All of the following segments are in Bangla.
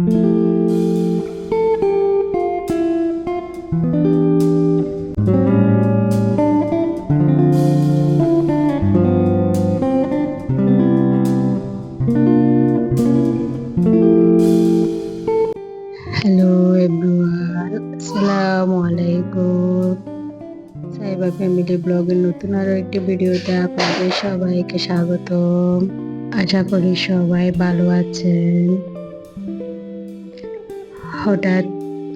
হ্যালো এভরিওয়ান, আসসালামু আলাইকুম। সাইবা ফ্যামিলি ব্লগের নতুন আরো একটি ভিডিওতে আপনাদের সবাইকে স্বাগতম। আশা করি সবাই ভালো আছেন। হঠাৎ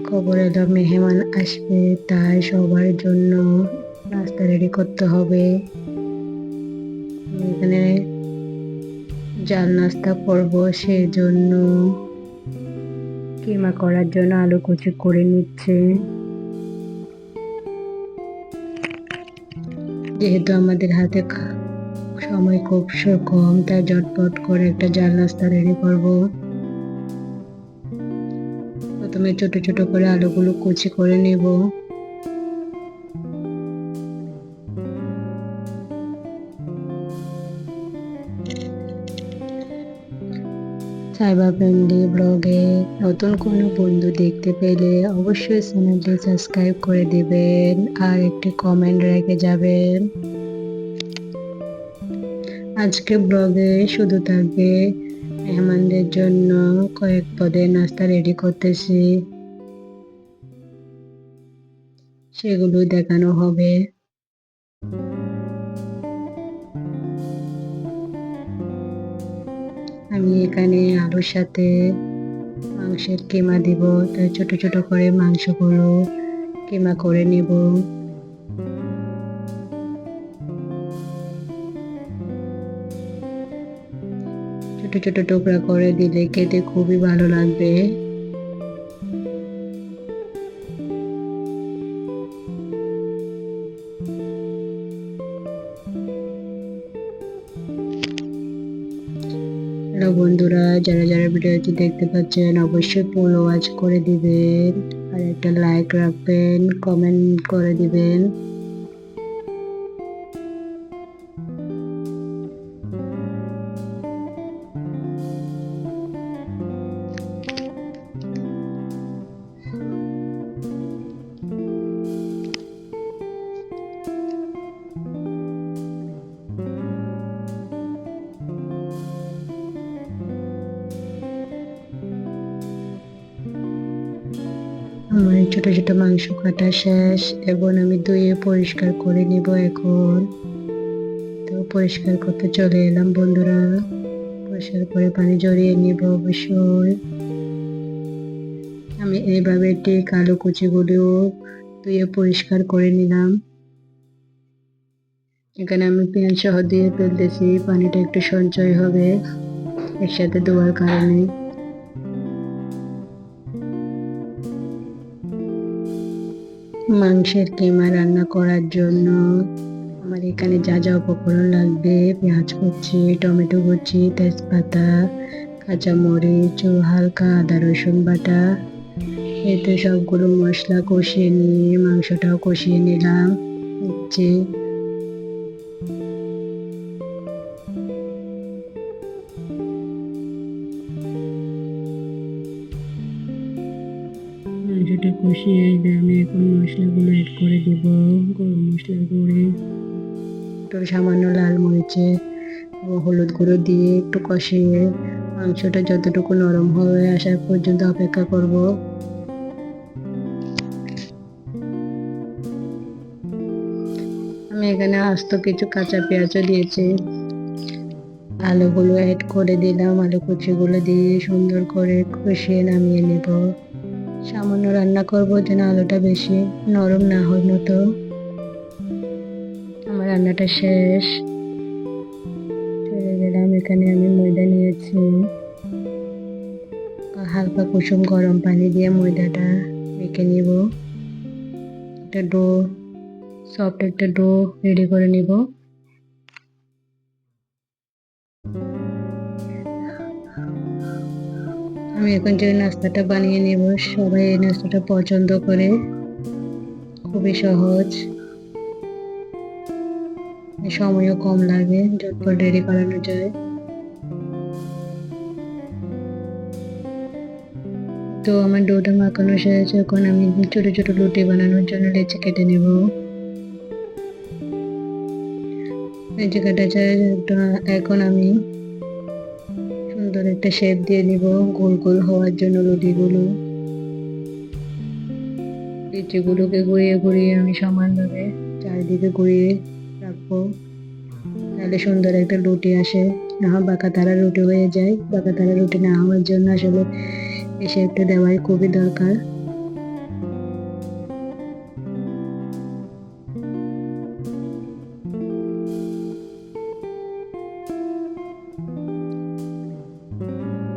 খবর এলো মেহমান আসবে, তাই সবার জন্য নাস্তা রেডি করতে হবে। আমি এখানে জাল নাস্তা করব, সেই জন্য কিমা করার জন্য আলু কুচি করে নিচ্ছে। যেহেতু আমাদের হাতে সময় খুব কম, তাই ঝটপট করে একটা জাল নাস্তা রেডি করব। প্রথমে ছোট ছোট করে আলুগুলো কুচি করে নেব। সাইবা ফ্যামিলি ব্লগে নতুন কোনো বন্ধু দেখতে পেলে অবশ্যই চ্যানেলটি সাবস্ক্রাইব করে দিবেন আর একটি কমেন্ট রেখে যাবেন। আজকে ব্লগে শুধু থাকবে মেহমানদের জন্য কয়েক পদের নাস্তা রেডি করতেছি, সেগুলো দেখানো হবে। আমি এখানে আলুর সাথে মাংসের কিমা দিব, তাই ছোট ছোট করে মাংসগুলো কিমা করে নিব। ছোট ছোট টুকরা করে দিলে খেতে খুবই ভালো লাগবে। হ্যালো বন্ধুরা, যারা যারা ভিডিওটি দেখতে পাচ্ছেন অবশ্যই ফুল ওয়াচ করে দিবেন আর একটা লাইক রাখবেন, কমেন্ট করে দিবেন। আমার ছোট ছোট মাংস কাটা শেষ, এবং আমি ধুয়ে পরিষ্কার করে নিব। এখন তো পরিষ্কার করতে চলে এলাম বন্ধুরা। পরিষ্কার করে পানি জড়িয়ে নিব অবশ্যই। আমি এইভাবে ঠিক আলু কুচিগুলো ধুয়ে পরিষ্কার করে নিলাম। এখানে আমি পেঁয়াজ সহ দিয়ে ফেলতেছি, পানিটা একটু সঞ্চয় হবে একসাথে ধোয়ার কারণে। মাংসের কিমা রান্না করার জন্য আমার এখানে যা যা উপকরণ লাগবে: পেঁয়াজ কুচি, টমেটো কুচি, তেজপাতা, কাঁচামরিচ ও হালকা আদা রসুন বাটা। এতে সবগুলো মশলা কষিয়ে নিয়ে মাংসটাও কষিয়ে নিলাম। মাংসটা কষিয়ে আমি এখন মশলাগুলো অ্যাড করে দেব। গরম মশলা গুঁড়ি, একটু সামান্য লাল মরিচে ও হলুদ গুঁড়ো দিয়ে একটু কষিয়ে মাংসটা যতটুকু নরম হয়ে আসা পর্যন্ত অপেক্ষা করব। আমি এখানে আস্ত কিছু কাঁচা পেঁয়াজও দিয়েছি। আলুগুলো অ্যাড করে দিলাম, আলু কুচিগুলো দিয়ে সুন্দর করে কষিয়ে নামিয়ে নেব। সামান্য রান্না করব যেন আলুটা বেশি নরম না হয় মতো। আমার রান্নাটা শেষ, চলে গেলাম। এখানে আমি ময়দা নিয়েছি, হালকা কুসুম গরম পানি দিয়ে ময়দাটা মেখে নিব। একটা ডো, সফট একটা ডো রেডি করে নিব। আমি এখন যে নাস্তাটা বানিয়ে নেব, সবাই এই নাস্তাটা পছন্দ করে। খুবই সহজ, সময়ও কম লাগে, ঝটপট রেডি করানো যায়। তো আমার ডোটা মাখানো শেষ। এখন আমি ছোট ছোট রুটি বানানোর জন্য লেচি কেটে নেব। লেচি কাটা শেষ। এখন আমি সুন্দর একটা শেপ দিয়ে নিব গোল গোল হওয়ার জন্য রুটিগুলো। লিচিগুলোকে ঘুরিয়ে ঘুরিয়ে আমি সমানভাবে চারিদিকে ঘুরিয়ে রাখবো, তাহলে সুন্দর একটা রুটি আসে। না হয় বাঁকা তারা রুটি হয়ে যায়। বাঁকা তারা রুটি না হওয়ার জন্য আসলে এই শেপটা দেওয়াই খুবই দরকার।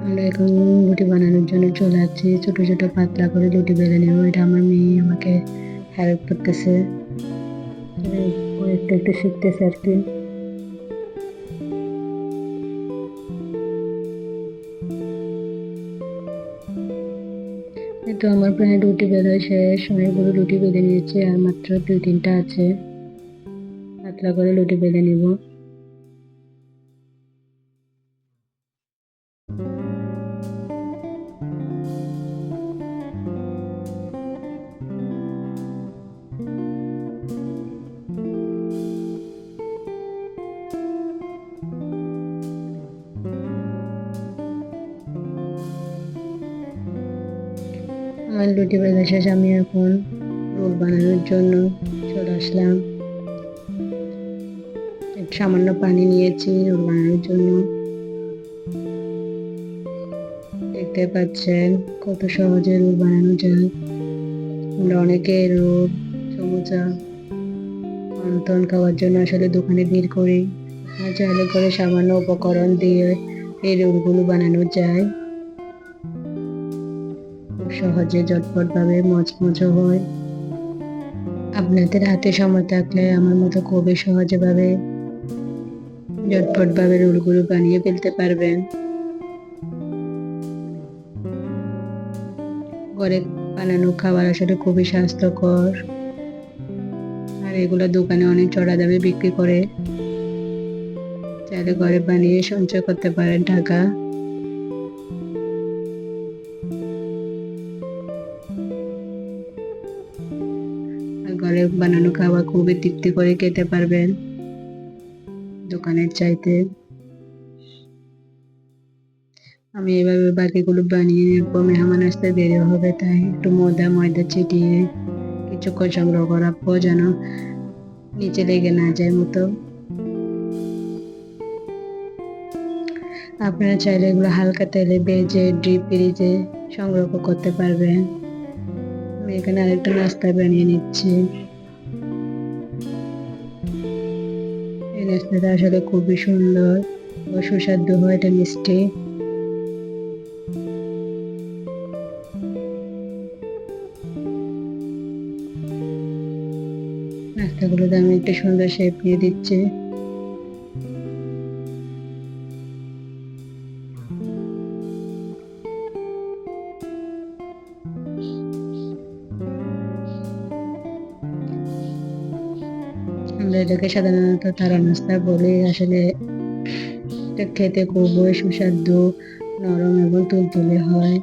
আমরা এখন রুটি বানানোর জন্য চলে যাচ্ছি। ছোট ছোট পাতলা করে রুটি বেলে নেব। এটা আমার মেয়ে আমাকে হেল্প করতেছে, ও একটু একটু শিখতেছে আর কি। এই তো আমার প্রায় রুটি বেলা শেষ। অনেকগুলো রুটি বেলে নিয়েছি, আর মাত্র 2-3টা আছে। পাতলা করে রুটি বেলে নিব। আমার রুটি বেলা শেষ। আমি এখন রোল বানানোর জন্য চলে আসলাম। একটু সামান্য পানি নিয়েছি রোল বানানোর জন্য। দেখতে পাচ্ছেন কত সহজে রোল বানানো যায়। আমরা অনেকে রোল, সমুচা, পান্তুন খাওয়ার জন্য আসলে দোকানে ভিড় করি। চাইলে করে সামান্য উপকরণ দিয়ে এই রোলগুলো বানানো যায়। খুব সহজে ঝটপট ভাবে মচমচও হয়। আপনাদের হাতে সময় থাকলে আমার মতো খুবই সহজে ভাবে ঝটপট ভাবে রোলগুলো বানিয়ে ফেলতে পারবেন। ঘরে বানানো খাবার আসলে খুবই স্বাস্থ্যকর, আর এগুলো দোকানে অনেক চড়া দামে বিক্রি করে। চাইলে ঘরে বানিয়ে সঞ্চয় করতে পারেন টাকা। আর ঘরে বানানো খাবার খুবই তৃপ্তি করে খেতে পারবেন দোকানের চাইতে। আমি এভাবে বাকিগুলো বানিয়ে নেবো। মেহমান আসতে দেরি হবে, তাই একটু ময়দা ছিটিয়ে কিছুক্ষণ সংগ্রহ রাখবো, যেন নিচে লেগে না যায় মতো। আপনারা চাইলে এগুলো হালকা তেলে ভেজে ডিপ ফ্রিজে সংগ্রহ করতে পারবেন। আমি এখানে আরেকটা নাস্তা বানিয়ে নিচ্ছি। এই নাস্তাটা আসলে খুবই সুন্দর ও সুস্বাদু হয়, এটা মিষ্টি। নাস্তাগুলোতে আমি একটা সুন্দর শেপ দিয়ে দিচ্ছি। আমরা এটাকে সাধারণত তারা নাস্তা বলে। আসলে এটা খেতে খুবই সুস্বাদু, নরম এবং তুলতুলে হয়।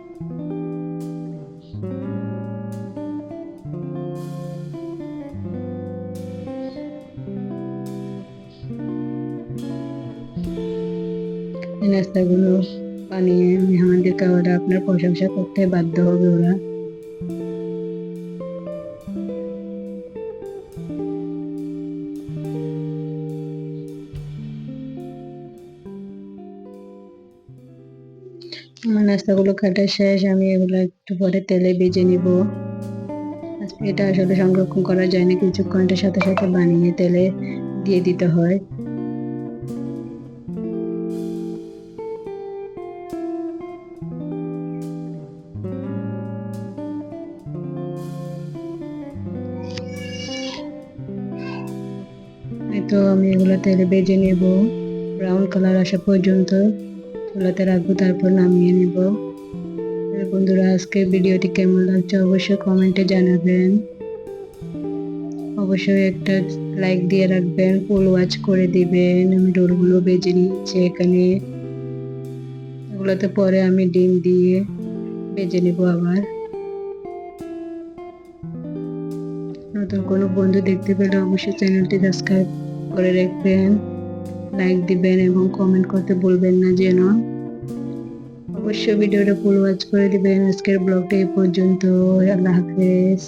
এই নাস্তাগুলো বানিয়ে মেহমানদের খাওয়াটা আপনার প্রশংসা করতে বাধ্য হবে ওরা। আমার নাস্তাগুলো কাটা শেষ। আমি এগুলো একটু পরে তেলে ভেজে নিব। এটা আসলে সংরক্ষণ করা যায় না, কিছুক্ষণের সাথে সাথে বানিয়ে তেলে দিয়ে দিতে হয়। তো আমি এগুলো তেলে ভেজে নেব, ব্রাউন কালার আসা পর্যন্ত চুলাতে রাখবো, তারপর নামিয়ে নেব। বন্ধুরা, আজকের ভিডিওটি কেমন লাগছে অবশ্যই কমেন্টে জানাবেন। অবশ্যই একটা লাইক দিয়ে রাখবেন, ফুল ওয়াচ করে দিবেন। আমি রোলগুলো ভেজে নিচ্ছি এখানে। এগুলোতে পরে আমি ডিম দিয়ে ভেজে নেব। আবার নতুন কোনো বন্ধু দেখতে পেলে অবশ্যই চ্যানেলটি সাবস্ক্রাইব করে রাখবেন, লাইক দিবেন এবং কমেন্ট করতে ভুলবেন না যেন। অবশ্যই ভিডিওটা ফুল ওয়াচ করে দিবেন। আজকের ব্লগটা এই পর্যন্ত। আল্লাহ হাফেজ।